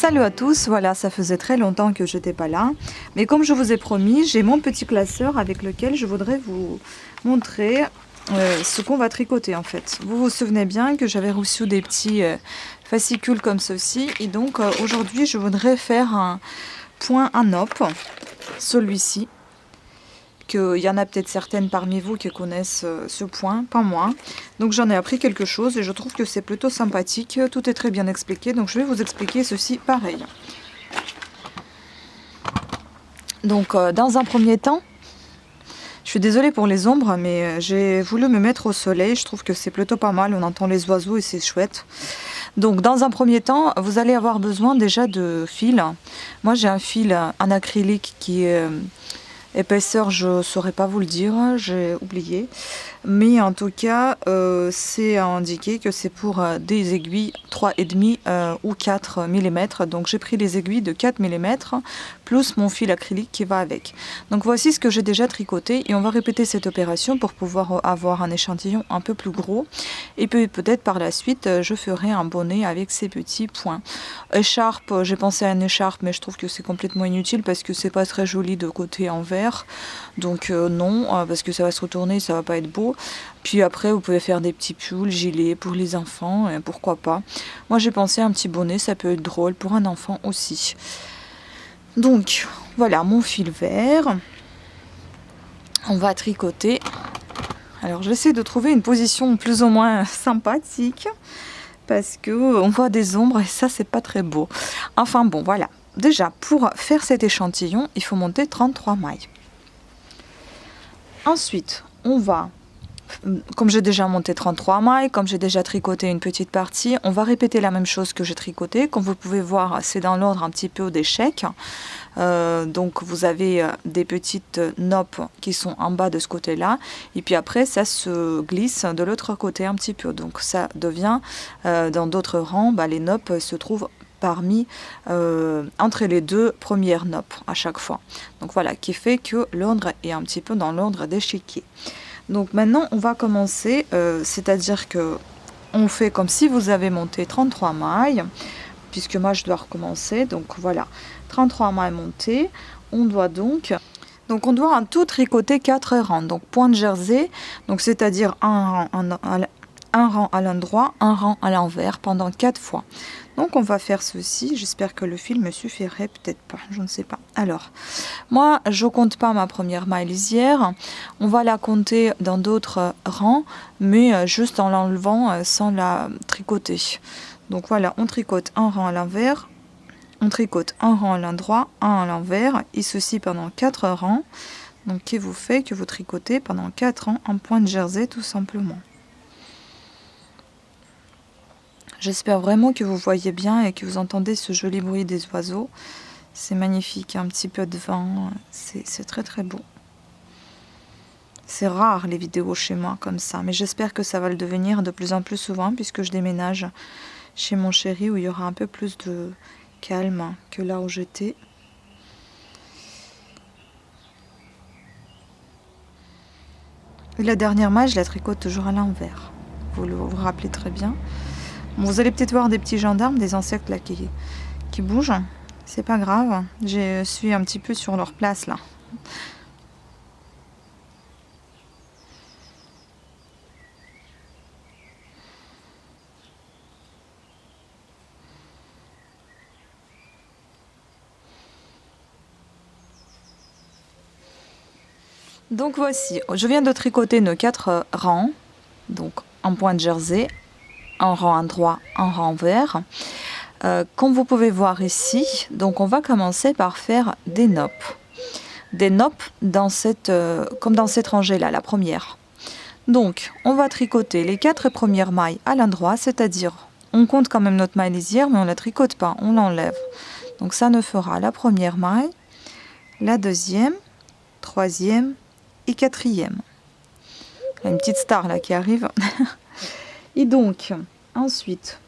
Salut à tous, voilà, ça faisait très longtemps que j'étais pas là, mais comme je vous ai promis, j'ai mon petit classeur avec lequel je voudrais vous montrer ce qu'on va tricoter en fait. Vous vous souvenez bien que j'avais reçu des petits fascicules comme ceci, et donc aujourd'hui je voudrais faire un point à nopp, celui-ci. Il y en a peut-être certaines parmi vous qui connaissent ce point, pas moi. Donc j'en ai appris quelque chose et je trouve que c'est plutôt sympathique. Tout est très bien expliqué, donc je vais vous expliquer ceci pareil. Donc dans un premier temps, je suis désolée pour les ombres, mais j'ai voulu me mettre au soleil. Je trouve que c'est plutôt pas mal, on entend les oiseaux et c'est chouette. Donc dans un premier temps, vous allez avoir besoin déjà de fils. Moi j'ai un fil en acrylique qui est... épaisseur, je ne saurais pas vous le dire, j'ai oublié. Mais en tout cas, c'est indiqué que c'est pour des aiguilles 3,5 ou 4 mm. Donc j'ai pris les aiguilles de 4 mm plus mon fil acrylique qui va avec. Donc voici ce que j'ai déjà tricoté et on va répéter cette opération pour pouvoir avoir un échantillon un peu plus gros. Et puis peut-être par la suite, je ferai un bonnet avec ces petits points. Écharpe, j'ai pensé à une écharpe, mais je trouve que c'est complètement inutile parce que c'est pas très joli de côté envers. Donc non, parce que ça va se retourner, ça va pas être beau. Puis après, vous pouvez faire des petits pulls, gilets pour les enfants, et pourquoi pas. Moi j'ai pensé à un petit bonnet, ça peut être drôle pour un enfant aussi. Donc voilà mon fil vert. On va tricoter. Alors j'essaie de trouver une position plus ou moins sympathique parce que on voit des ombres et ça c'est pas très beau. Enfin bon voilà. Déjà pour faire cet échantillon, il faut monter 33 mailles. Ensuite, on va, comme j'ai déjà monté 33 mailles, comme j'ai déjà tricoté une petite partie, on va répéter la même chose que j'ai tricoté. Comme vous pouvez voir, c'est dans l'ordre un petit peu d'échec. Donc vous avez des petites noppes qui sont en bas de ce côté-là. Et puis après, ça se glisse de l'autre côté un petit peu. Donc ça devient, dans d'autres rangs, les noppes se trouvent parmi entre les deux premières noppes à chaque fois. Donc voilà, qui fait que l'ordre est un petit peu dans l'ordre d'échiquier. Donc maintenant on va commencer, c'est-à-dire que on fait comme si vous avez monté 33 mailles, puisque moi je dois recommencer. Donc voilà, 33 mailles montées. On doit donc en tout tricoter 4 rangs. Donc point de jersey, donc c'est-à-dire un rang à l'endroit, un rang à l'envers pendant 4 fois. Donc on va faire ceci, j'espère que le fil me suffirait, peut-être pas, je ne sais pas. Alors, moi je compte pas ma première maille lisière, on va la compter dans d'autres rangs, mais juste en l'enlevant sans la tricoter. Donc voilà, on tricote un rang à l'envers, on tricote un rang à l'endroit, un à l'envers, et ceci pendant 4 rangs, donc qui vous fait que vous tricotez pendant 4 rangs en point de jersey tout simplement. J'espère vraiment que vous voyez bien et que vous entendez ce joli bruit des oiseaux. C'est magnifique, un petit peu de vent, c'est très très beau. C'est rare les vidéos chez moi comme ça, mais j'espère que ça va le devenir de plus en plus souvent puisque je déménage chez mon chéri où il y aura un peu plus de calme que là où j'étais. Et la dernière maille, je la tricote toujours à l'envers. Vous vous rappelez très bien. Bon, vous allez peut-être voir des petits gendarmes, des insectes là qui bougent. C'est pas grave, je suis un petit peu sur leur place là. Donc voici, je viens de tricoter nos 4 rangs, donc en point de jersey, un rang endroit, un rang vert. Comme vous pouvez voir ici, donc on va commencer par faire des noppes. Des noppes dans comme dans cette rangée-là, la première. Donc, on va tricoter les 4 premières mailles à l'endroit, c'est-à-dire, on compte quand même notre maille lisière, mais on ne la tricote pas, on l'enlève. Donc ça nous fera la première maille, la deuxième, troisième et quatrième. Il y a une petite star là qui arrive. Et donc, ensuite,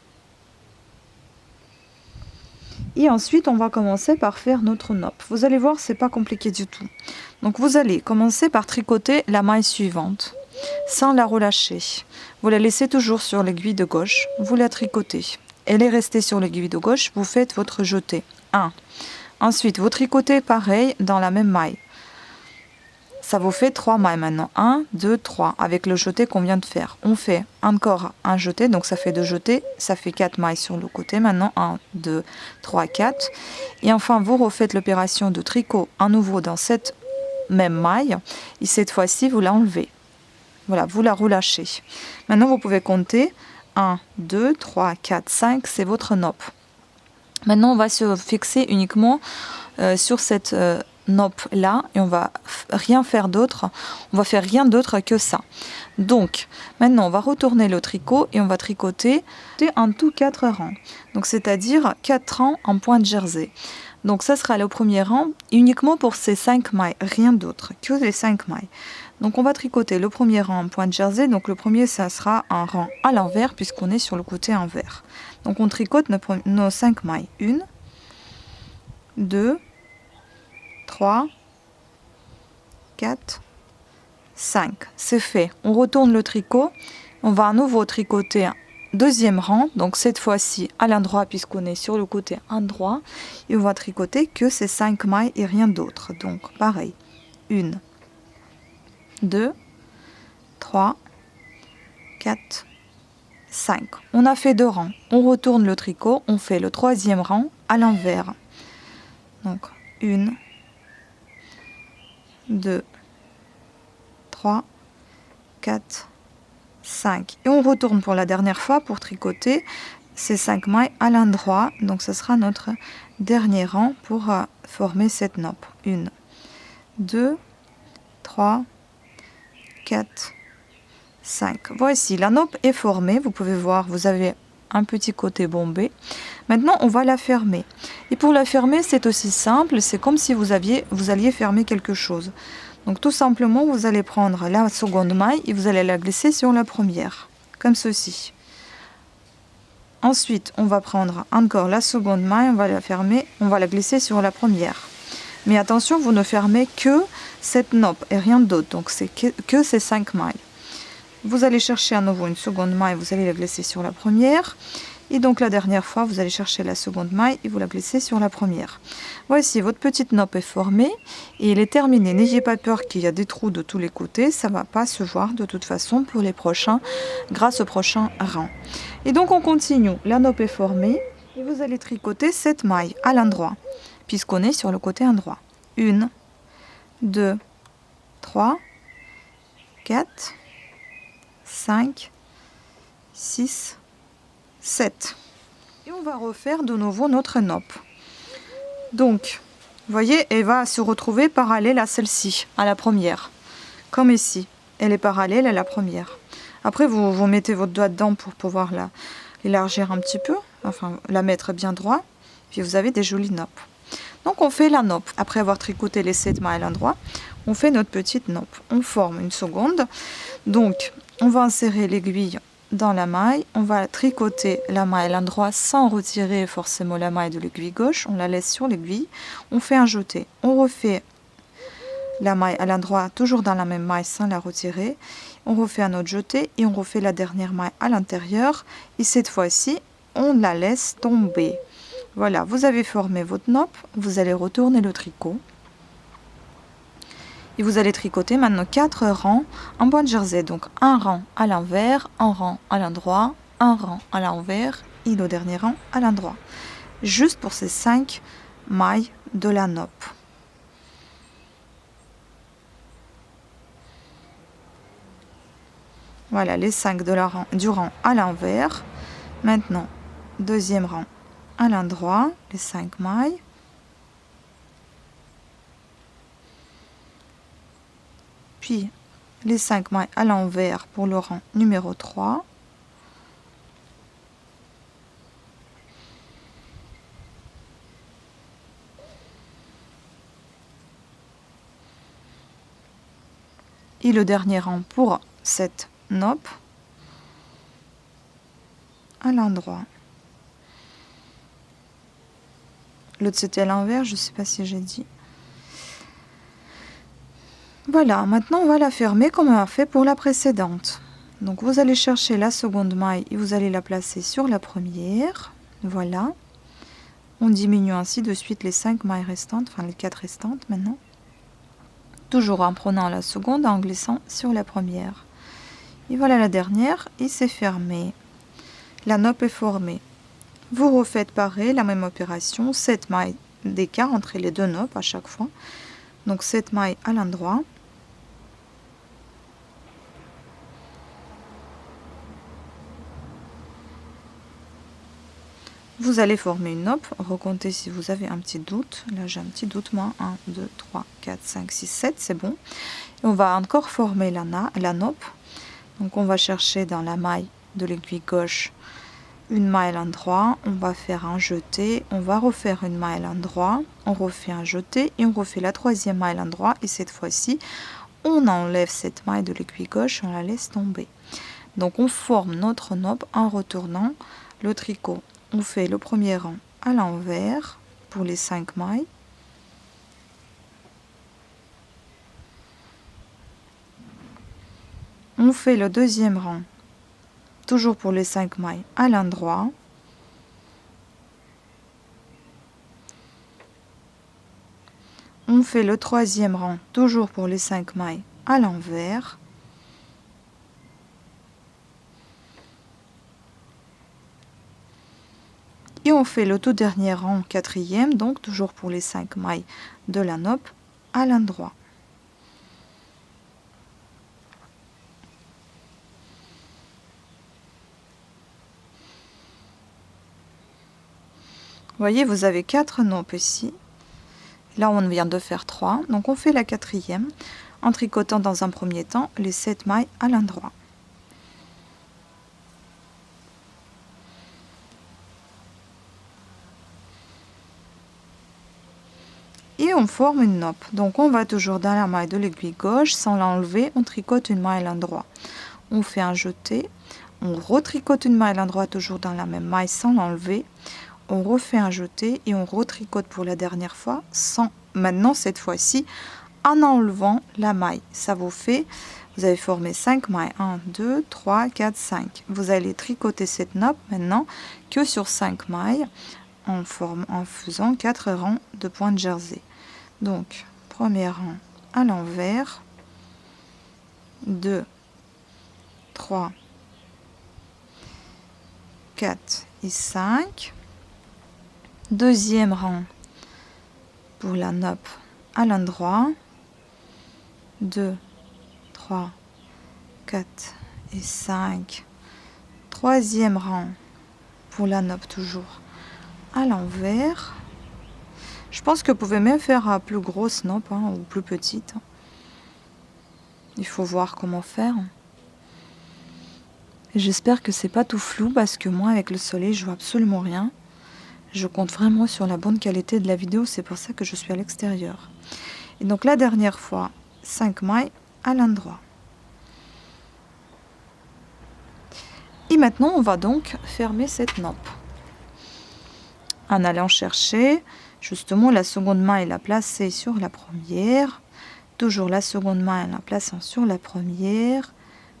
on va commencer par faire notre noppe. Vous allez voir, c'est pas compliqué du tout. Donc, vous allez commencer par tricoter la maille suivante, sans la relâcher. Vous la laissez toujours sur l'aiguille de gauche. Vous la tricotez. elle est restée sur l'aiguille de gauche, vous faites votre jeté. 1. Ensuite, vous tricotez pareil dans la même maille. Ça vous fait 3 mailles maintenant. 1, 2, 3 avec le jeté qu'on vient de faire. On fait encore un jeté, donc ça fait 2 jetés, ça fait 4 mailles sur le côté. Maintenant 1, 2, 3, 4. Et enfin, vous refaites l'opération de tricot à nouveau dans cette même maille. Et cette fois-ci, vous l'enlevez. Voilà, vous la relâchez. Maintenant, vous pouvez compter 1, 2, 3, 4, 5, c'est votre nope. Maintenant, on va se fixer uniquement sur cette nope là et on va rien faire d'autre. On va faire rien d'autre que ça. Donc, maintenant, on va retourner le tricot et on va tricoter en tout 4 rangs. Donc, c'est-à-dire 4 rangs en pointe jersey. Donc, ça sera le premier rang uniquement pour ces 5 mailles, rien d'autre que les 5 mailles. Donc, on va tricoter le premier rang en pointe jersey. Donc, le premier, ça sera un rang à l'envers puisqu'on est sur le côté envers. Donc, on tricote nos 5 mailles. 1, 2, 3, 4, 5. C'est fait. On retourne le tricot. On va à nouveau tricoter un deuxième rang. Donc, cette fois-ci à l'endroit puisqu'on est sur le côté endroit. Et on va tricoter que ces 5 mailles et rien d'autre. Donc, pareil. 1, 2, 3, 4, 5. On a fait 2 rangs. On retourne le tricot. On fait le troisième rang à l'envers. Donc, 1, 2, 3, 4, 5. Et on retourne pour la dernière fois pour tricoter ces 5 mailles à l'endroit. Donc, ce sera notre dernier rang pour former cette nope. 1, 2, 3, 4, 5. Voici, la nope est formée. Vous pouvez voir, vous avez un petit côté bombé. Maintenant, on va la fermer. Et pour la fermer, c'est aussi simple. C'est comme si vous alliez fermer quelque chose. Donc, tout simplement, vous allez prendre la seconde maille et vous allez la glisser sur la première, comme ceci. Ensuite, on va prendre encore la seconde maille, on va la fermer, on va la glisser sur la première. Mais attention, vous ne fermez que cette nope et rien d'autre. Donc, c'est que ces 5 mailles. Vous allez chercher à nouveau une seconde maille, vous allez la glisser sur la première. Et donc la dernière fois, vous allez chercher la seconde maille et vous la glissez sur la première. Voici, votre petite nope est formée et elle est terminée. N'ayez pas peur qu'il y a des trous de tous les côtés, ça ne va pas se voir de toute façon pour les prochains, grâce au prochain rang. Et donc on continue, la nope est formée et vous allez tricoter cette maille à l'endroit, puisqu'on est sur le côté endroit. 1, 2, 3, 4, 5, 6, 7. Et on va refaire de nouveau notre nope. Donc, vous voyez, elle va se retrouver parallèle à celle-ci, à la première. Comme ici, elle est parallèle à la première. Après, vous mettez votre doigt dedans pour pouvoir l'élargir un petit peu, enfin, la mettre bien droit. Puis vous avez des jolies nopes. Donc, on fait la nope. Après avoir tricoté les 7 mailles à l'endroit, on fait notre petite nope. On forme une seconde. Donc, on va insérer l'aiguille dans la maille, on va tricoter la maille à l'endroit sans retirer forcément la maille de l'aiguille gauche, on la laisse sur l'aiguille, on fait un jeté, on refait la maille à l'endroit toujours dans la même maille sans la retirer, on refait un autre jeté et on refait la dernière maille à l'intérieur et cette fois-ci on la laisse tomber. Voilà, vous avez formé votre nope, vous allez retourner le tricot. Et vous allez tricoter maintenant 4 rangs en pointe jersey. Donc un rang à l'envers, un rang à l'endroit, un rang à l'envers et le dernier rang à l'endroit. Juste pour ces 5 mailles de la nope. Voilà les 5 du rang à l'envers. Maintenant, deuxième rang à l'endroit, les 5 mailles. Puis les 5 mailles à l'envers pour le rang numéro 3. Et le dernier rang pour cette nope à l'endroit. L'autre c'était à l'envers, je ne sais pas si j'ai dit. Voilà, maintenant on va la fermer comme on a fait pour la précédente. Donc vous allez chercher la seconde maille et vous allez la placer sur la première. Voilà. On diminue ainsi de suite les 5 mailles restantes, enfin les 4 restantes maintenant. Toujours en prenant la seconde, en glissant sur la première. Et voilà la dernière, et c'est fermé. La nappe est formée. Vous refaites pareil, la même opération, 7 mailles d'écart entre les deux nappes à chaque fois. Donc 7 mailles à l'endroit. Vous allez former une nappe, recomptez si vous avez un petit doute. Là j'ai un petit doute moi, 1, 2, 3, 4, 5, 6, 7, c'est bon. Et on va encore former la nappe. Donc on va chercher dans la maille de l'aiguille gauche une maille à l'endroit, on va faire un jeté, on va refaire une maille à l'endroit, on refait un jeté et on refait la troisième maille à l'endroit et cette fois-ci on enlève cette maille de l'aiguille gauche et on la laisse tomber. Donc on forme notre nappe en retournant le tricot. On fait le premier rang à l'envers pour les 5 mailles. On fait le deuxième rang, toujours pour les 5 mailles, à l'endroit. On fait le troisième rang, toujours pour les 5 mailles, à l'envers. Et on fait le tout dernier rang, quatrième, donc toujours pour les 5 mailles de la nappe, à l'endroit. Vous voyez, vous avez 4 nappes ici. Là, on vient de faire 3. Donc, on fait la quatrième en tricotant dans un premier temps les 7 mailles à l'endroit. Et on forme une nappe. Donc, on va toujours dans la maille de l'aiguille gauche, sans l'enlever, on tricote une maille à l'endroit. On fait un jeté, on retricote une maille à l'endroit, toujours dans la même maille, sans l'enlever. On refait un jeté et on retricote pour la dernière fois, sans maintenant cette fois-ci en enlevant la maille. Ça vous fait, vous avez formé 5 mailles, 1, 2, 3, 4, 5. Vous allez tricoter cette nappe maintenant que sur 5 mailles en faisant 4 rangs de points de jersey. Donc, premier rang à l'envers, 2, 3, 4 et 5. Deuxième rang pour la nappe à l'endroit, 2, 3, 4 et 5. Troisième rang pour la nappe toujours à l'envers. Je pense que vous pouvez même faire à plus grosse nappe ou plus petite. Il faut voir comment faire. J'espère que c'est pas tout flou parce que moi avec le soleil je vois absolument rien. Je compte vraiment sur la bonne qualité de la vidéo, c'est pour ça que je suis à l'extérieur. Et donc la dernière fois, 5 mailles à l'endroit. Et maintenant, on va donc fermer cette nappe. En allant chercher justement la seconde maille, la placer sur la première. Toujours la seconde maille, la plaçant sur la première.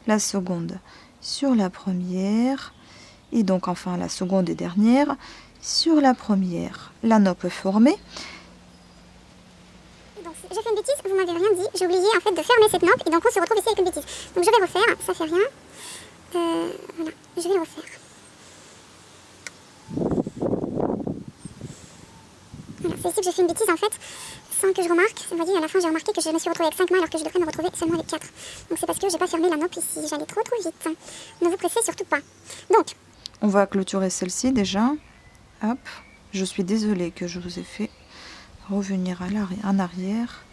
La seconde sur la première. Et donc enfin la seconde et dernière sur la première. La nappe est formée. Donc j'ai fait une bêtise, vous m'avez rien dit. J'ai oublié en fait de fermer cette nappe et donc on se retrouve ici avec une bêtise. Donc je vais refaire, ça fait rien. Voilà, je vais le refaire. Voilà, c'est ici que j'ai fait une bêtise en fait, sans que je remarque. Vous voyez, à la fin j'ai remarqué que je me suis retrouvée avec 5 mailles alors que je devrais me retrouver seulement avec 4. Donc c'est parce que j'ai pas fermé la nappe ici, j'allais trop vite. Ne vous pressez surtout pas. Donc, on va clôturer celle-ci déjà. Hop, je suis désolée que je vous ai fait revenir en arrière.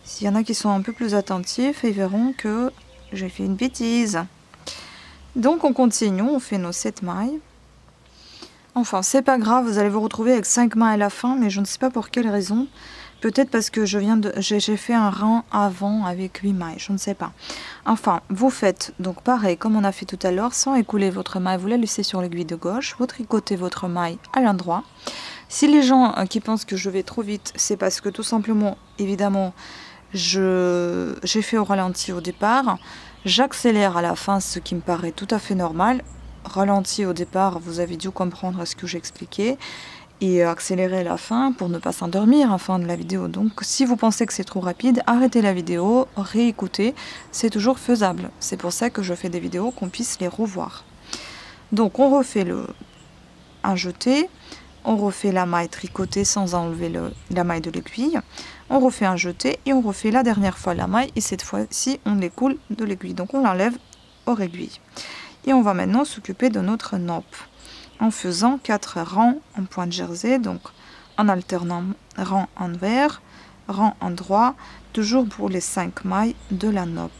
S'il y en a qui sont un peu plus attentifs, ils verront que j'ai fait une bêtise. Donc on continue, on fait nos 7 mailles. Enfin, c'est pas grave, vous allez vous retrouver avec 5 mailles à la fin, mais je ne sais pas pour quelle raison. Peut-être parce que j'ai fait un rang avant avec 8 mailles, je ne sais pas. Enfin, vous faites donc pareil comme on a fait tout à l'heure, sans écouler votre maille, vous la laissez sur l'aiguille de gauche, vous tricotez votre maille à l'endroit. Si les gens qui pensent que je vais trop vite, c'est parce que tout simplement, évidemment, j'ai fait au ralenti au départ, j'accélère à la fin, ce qui me paraît tout à fait normal. ralenti au départ, vous avez dû comprendre ce que j'expliquais et accélérer la fin pour ne pas s'endormir à la fin de la vidéo. Donc si vous pensez que c'est trop rapide, arrêtez la vidéo, réécoutez, c'est toujours faisable. C'est pour ça que je fais des vidéos qu'on puisse les revoir. Donc on refait un jeté, on refait la maille tricotée sans enlever la maille de l'aiguille, on refait un jeté et on refait la dernière fois la maille et cette fois-ci on l'écoule de l'aiguille. Donc on l'enlève hors aiguille. Et on va maintenant s'occuper de notre nappe en faisant 4 rangs en point de jersey, donc en alternant rang envers, rang endroit, toujours pour les 5 mailles de la nappe.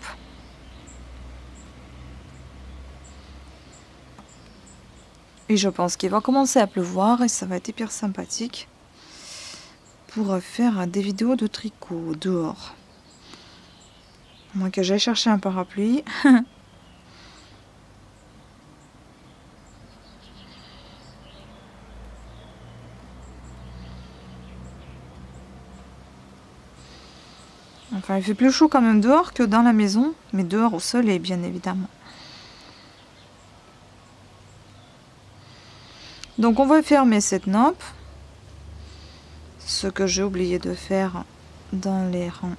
Et je pense qu'il va commencer à pleuvoir et ça va être hyper sympathique pour faire des vidéos de tricot dehors. À moins que j'aille chercher un parapluie. Enfin, il fait plus chaud quand même dehors que dans la maison, mais dehors au soleil, bien évidemment. Donc on va fermer cette nappe, ce que j'ai oublié de faire dans les rangs,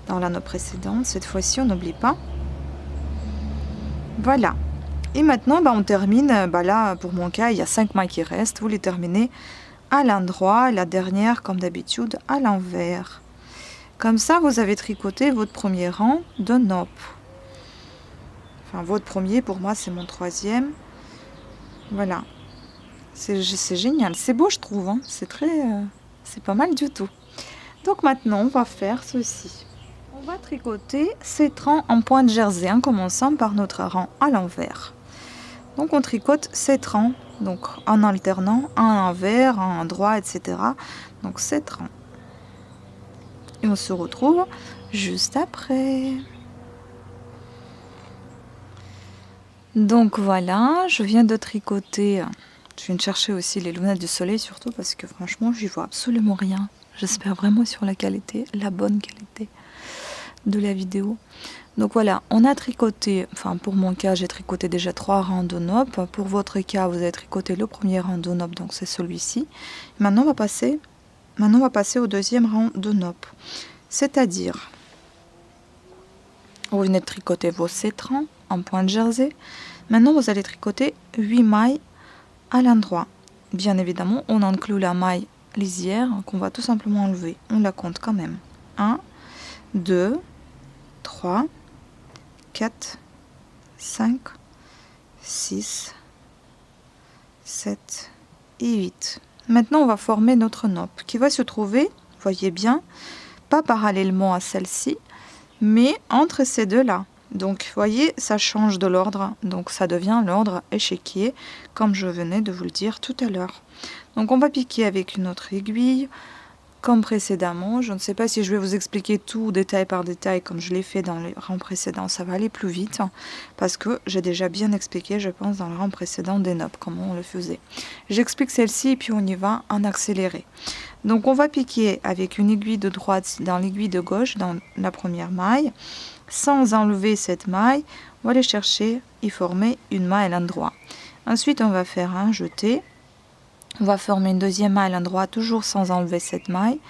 dans la nappe précédente. Cette fois-ci, on n'oublie pas. Voilà. Et maintenant, on termine. Là, pour mon cas, il y a 5 mailles qui restent. Vous les terminez à l'endroit, la dernière, comme d'habitude, à l'envers. Comme ça, vous avez tricoté votre premier rang de nappe. Enfin, votre premier, pour moi, c'est mon troisième. Voilà. C'est génial. C'est beau, je trouve. Hein. C'est pas mal du tout. Donc maintenant, on va faire ceci. On va tricoter 7 rangs en point de jersey, en commençant par notre rang à l'envers. Donc on tricote 7 rangs, donc en alternant, un envers, un droit, etc. Donc 7 rangs. Et on se retrouve juste après. Donc voilà, je viens de tricoter. Je viens de chercher aussi les lunettes du soleil, surtout parce que franchement, j'y vois absolument rien. J'espère vraiment sur la qualité, la bonne qualité de la vidéo. Donc voilà, on a tricoté, enfin pour mon cas, j'ai tricoté déjà 3 rangs de nappe. Pour votre cas, vous avez tricoté le premier rang de nappe, donc c'est celui-ci. Maintenant, on va passer au deuxième rang de nappe. C'est-à-dire, vous venez de tricoter vos 7 rangs en point de jersey. Maintenant, vous allez tricoter 8 mailles à l'endroit. Bien évidemment, on inclut la maille lisière qu'on va tout simplement enlever. On la compte quand même. 1, 2, 3, 4, 5, 6, 7 et 8. Maintenant, on va former notre nappe qui va se trouver, voyez bien, pas parallèlement à celle-ci, mais entre ces deux-là. Donc, vous voyez, ça change de l'ordre. Donc, ça devient l'ordre échiquier, comme je venais de vous le dire tout à l'heure. Donc, on va piquer avec une autre aiguille, comme précédemment. Je ne sais pas si je vais vous expliquer tout détail par détail, comme je l'ai fait dans les rangs précédents. Ça va aller plus vite, parce que j'ai déjà bien expliqué, je pense, dans le rang précédent des nappes, comment on le faisait. J'explique celle-ci, et puis on y va en accéléré. Donc, on va piquer avec une aiguille de droite dans l'aiguille de gauche, dans la première maille. Sans enlever cette maille, on va aller chercher et former une maille à l'endroit. Ensuite, on va faire un jeté. On va former une deuxième maille à l'endroit, toujours sans enlever cette maille.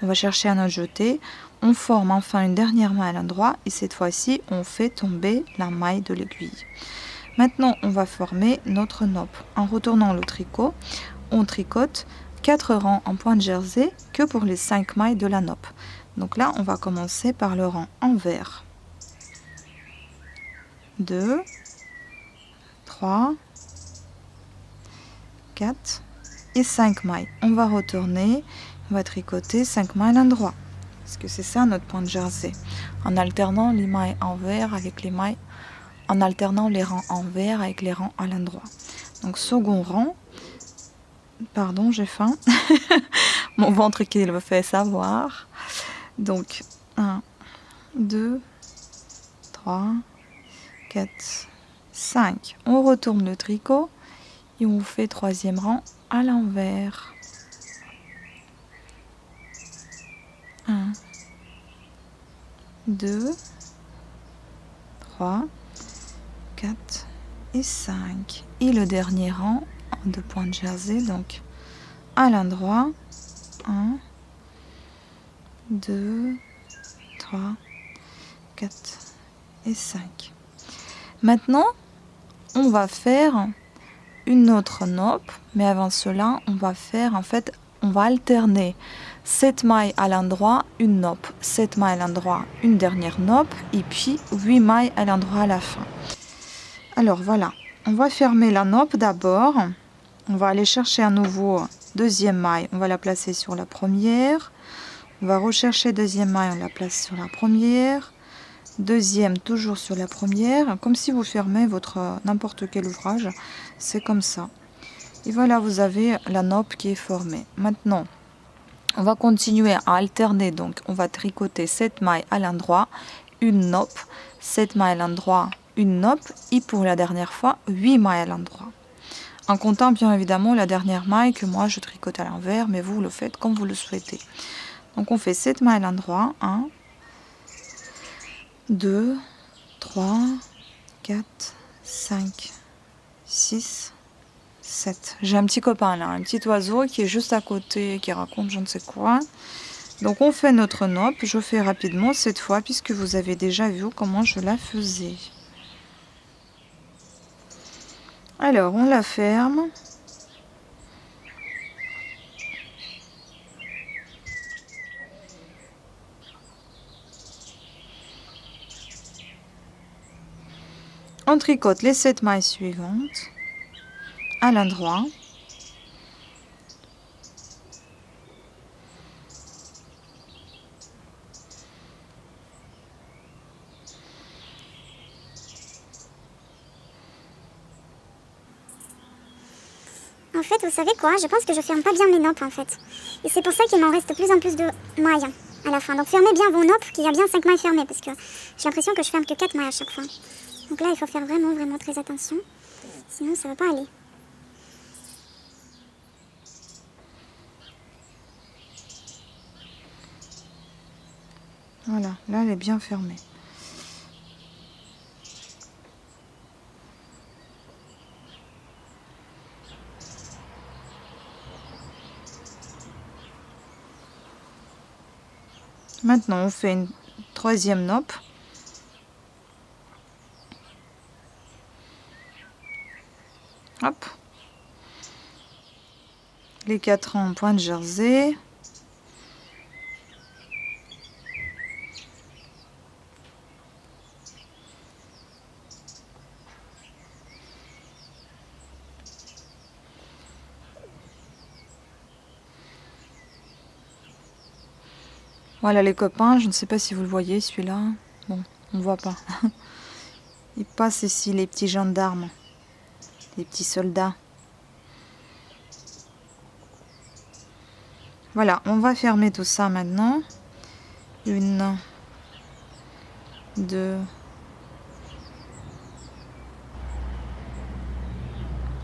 On va chercher un autre jeté. On forme enfin une dernière maille à l'endroit et cette fois-ci, on fait tomber la maille de l'aiguille. Maintenant, on va former notre nappe. En retournant le tricot, on tricote 4 rangs en point de jersey que pour les 5 mailles de la nappe. Donc là, on va commencer par le rang envers. 2, 3, 4 et 5 mailles. On va retourner, on va tricoter 5 mailles à l'endroit. Parce que c'est ça notre point de jersey. En alternant les mailles envers avec les mailles, en alternant les rangs envers avec les rangs à l'endroit. Donc second rang, pardon, j'ai faim. Mon ventre qui le fait savoir. Donc 1, 2, 3, 4, 5. On retourne le tricot et on fait troisième rang à l'envers. 1, 2, 3, 4, et 5. Et le dernier rang de points de jersey, donc à l'endroit 1, 2, 3, 4 et 5. Maintenant, on va faire une autre nope, mais avant cela, on va faire on va alterner 7 mailles à l'endroit, une nope, 7 mailles à l'endroit, une dernière nope, et puis 8 mailles à l'endroit à la fin. Alors voilà, on va fermer la nope d'abord. On va aller chercher à nouveau deuxième maille, on va la placer sur la première. On va rechercher deuxième maille, on la place sur la première. Deuxième, toujours sur la première, comme si vous fermez votre n'importe quel ouvrage, c'est comme ça. Et voilà, vous avez la nope qui est formée. Maintenant, on va continuer à alterner, donc on va tricoter 7 mailles à l'endroit, une nope, 7 mailles à l'endroit, une nope, et pour la dernière fois, 8 mailles à l'endroit. En comptant bien évidemment la dernière maille que moi je tricote à l'envers, mais vous le faites comme vous le souhaitez. Donc on fait 7 mailles à l'endroit, 1, 2, 3, 4, 5, 6, 7. J'ai un petit copain là, un petit oiseau qui est juste à côté, qui raconte je ne sais quoi. Donc on fait notre nope, je fais rapidement cette fois puisque vous avez déjà vu comment je la faisais. Alors on la ferme. On tricote les 7 mailles suivantes à l'endroit. En fait, vous savez quoi? Je pense que je ferme pas bien mes nopes en fait. Et c'est pour ça qu'il m'en reste de plus en plus de mailles à la fin. Donc fermez bien vos nopes, qu'il y a bien 5 mailles fermées, parce que j'ai l'impression que je ferme que 4 mailles à chaque fois. Donc là, il faut faire vraiment, vraiment très attention. Sinon, ça va pas aller. Voilà, là elle est bien fermée. Maintenant, on fait une troisième nope. Hop. Les 4 rangs en point de jersey. Voilà les copains, je ne sais pas si vous le voyez celui-là. Bon, on ne voit pas. Il passe ici les petits gendarmes, les petits soldats. Voilà, on va fermer tout ça maintenant. 1, 2.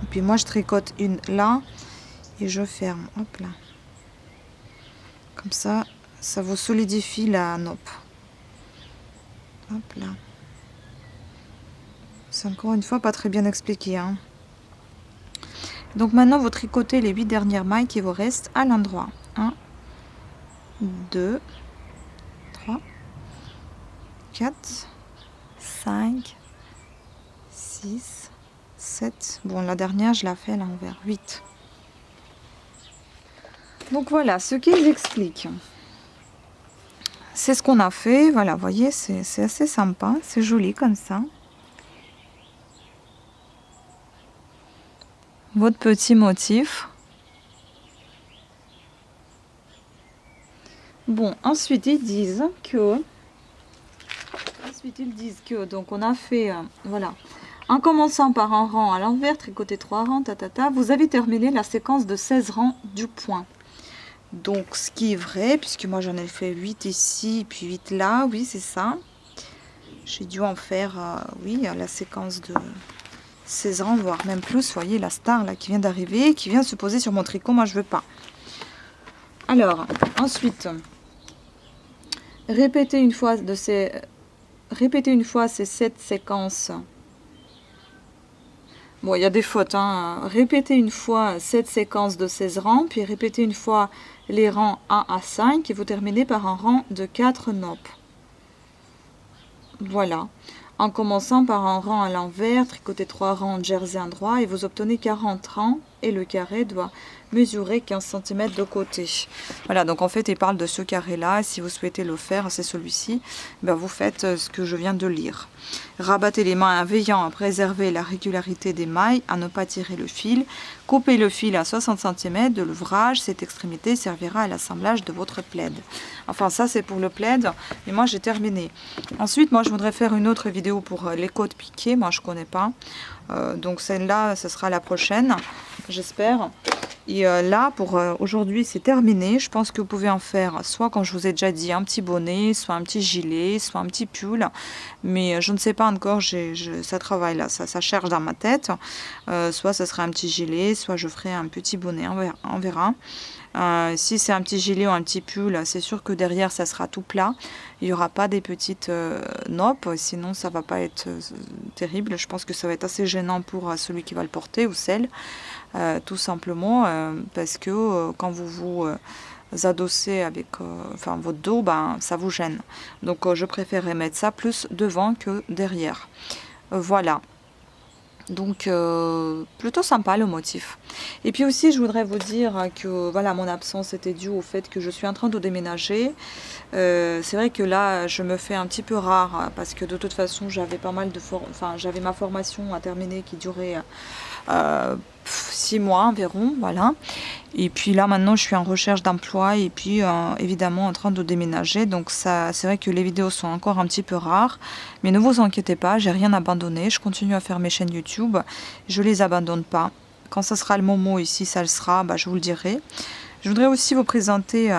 Et puis moi je tricote une là et je ferme. Hop là. Comme ça, ça vous solidifie la nope. Hop là. C'est encore une fois pas très bien expliqué, hein. Donc maintenant vous tricotez les 8 dernières mailles qui vous restent à l'endroit. 1, 2, 3, 4, 5, 6, 7. Bon, la dernière je la fais à l'envers. 8. Donc voilà ce qu'ils expliquent. C'est ce qu'on a fait. Voilà, vous voyez, c'est assez sympa. C'est joli comme ça. Votre petit motif. Bon, ensuite ils disent que donc on a fait voilà, en commençant par un rang à l'envers, tricoter 3 rangs, vous avez terminé la séquence de 16 rangs du point. Donc ce qui est vrai, puisque moi j'en ai fait 8 ici, puis 8 là, oui c'est ça. J'ai dû en faire, oui, la séquence de 16 rangs, voire même plus. Vous voyez la star là qui vient d'arriver, qui vient se poser sur mon tricot, moi je veux pas. Alors, ensuite, répétez une fois ces 7 séquences Bon, il y a des fautes, hein. Répétez une fois cette séquence de 16 rangs, puis répétez une fois les rangs 1 à 5 et vous terminez par un rang de 4 noppes. Voilà. En commençant par un rang à l'envers, tricotez 3 rangs en jersey endroit et vous obtenez 40 rangs et le carré doit mesurer 15 cm de côté. Voilà, donc en fait il parle de ce carré là, si vous souhaitez le faire, c'est celui-ci, ben vous faites ce que je viens de lire. Rabattez les mains en veillant à préserver la régularité des mailles, à ne pas tirer le fil. Coupez le fil à 60 cm de l'ouvrage, cette extrémité servira à l'assemblage de votre plaid. Enfin ça c'est pour le plaid, et moi j'ai terminé. Ensuite moi je voudrais faire une autre vidéo pour les côtes piquées, moi je connais pas. Donc celle-là, ce sera la prochaine, j'espère. Et là, pour aujourd'hui, c'est terminé. Je pense que vous pouvez en faire soit, comme je vous ai déjà dit, un petit bonnet, soit un petit gilet, soit un petit pull. Mais je ne sais pas encore, ça travaille là, ça cherche dans ma tête. Soit ce sera un petit gilet, soit je ferai un petit bonnet, on verra. Si c'est un petit gilet ou un petit pull, c'est sûr que derrière ça sera tout plat. Il n'y aura pas des petites noppes, sinon ça va pas être terrible. Je pense que ça va être assez gênant pour celui qui va le porter ou celle, tout simplement parce que quand vous vous adossez avec votre dos, ben, ça vous gêne. Donc je préférerais mettre ça plus devant que derrière. Voilà. Donc plutôt sympa le motif. Et puis aussi je voudrais vous dire que voilà, mon absence était due au fait que je suis en train de déménager. C'est vrai que là je me fais un petit peu rare parce que de toute façon j'avais pas mal de j'avais ma formation à terminer qui durait 6 mois environ, voilà. Et puis là maintenant je suis en recherche d'emploi et puis évidemment en train de déménager, donc ça c'est vrai que les vidéos sont encore un petit peu rares, mais ne vous inquiétez pas, j'ai rien abandonné, je continue à faire mes chaînes YouTube, je les abandonne pas. Quand ce sera le moment ici, ça le sera, bah, je vous le dirai. Je voudrais aussi vous présenter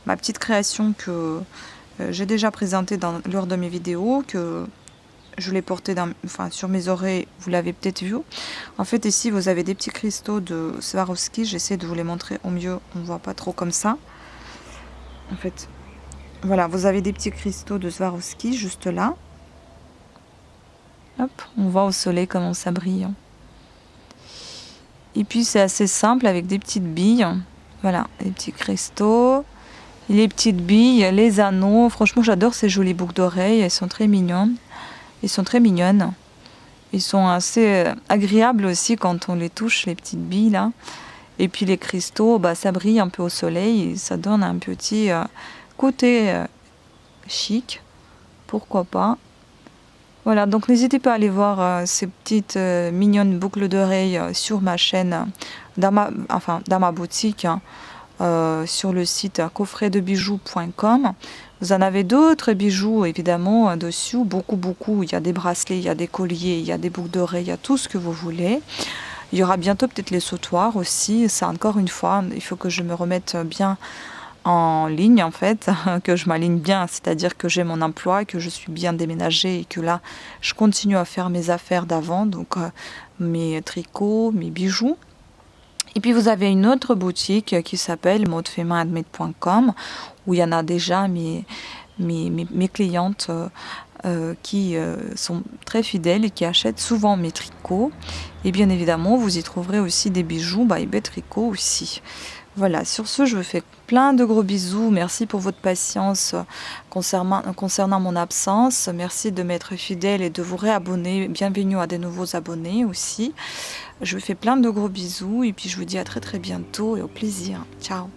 ma petite création que j'ai déjà présentée lors de mes vidéos, que je l'ai porté sur mes oreilles, vous l'avez peut-être vu. En fait, ici, vous avez des petits cristaux de Swarovski. J'essaie de vous les montrer au mieux. On ne voit pas trop comme ça. En fait, voilà, vous avez des petits cristaux de Swarovski juste là. Hop, on voit au soleil comment ça brille. Et puis, c'est assez simple avec des petites billes. Voilà, les petits cristaux, les petites billes, les anneaux. Franchement, j'adore ces jolies boucles d'oreilles. Elles sont très mignonnes. Ils sont très mignonnes. Ils sont assez agréables aussi quand on les touche, les petites billes là. Et puis les cristaux, bah, ça brille un peu au soleil. Et ça donne un petit côté chic. Pourquoi pas. Voilà, donc n'hésitez pas à aller voir ces petites mignonnes boucles d'oreilles sur ma chaîne, dans ma boutique, sur le site coffretdebijoux.com. Vous en avez d'autres bijoux, évidemment, dessus, beaucoup. Il y a des bracelets, il y a des colliers, il y a des boucles d'oreilles, il y a tout ce que vous voulez. Il y aura bientôt peut-être les sautoirs aussi. Ça, encore une fois, il faut que je me remette bien en ligne, en fait, que je m'aligne bien, c'est-à-dire que j'ai mon emploi, que je suis bien déménagée et que là, je continue à faire mes affaires d'avant, donc mes tricots, mes bijoux. Et puis vous avez une autre boutique qui s'appelle modefemainadmade.com où il y en a déjà mes clientes qui sont très fidèles et qui achètent souvent mes tricots. Et bien évidemment, vous y trouverez aussi des bijoux by Bay Tricot aussi. Voilà, sur ce, je vous fais plein de gros bisous. Merci pour votre patience concernant mon absence. Merci de m'être fidèle et de vous réabonner. Bienvenue à des nouveaux abonnés aussi. Je vous fais plein de gros bisous et puis je vous dis à très bientôt et au plaisir. Ciao.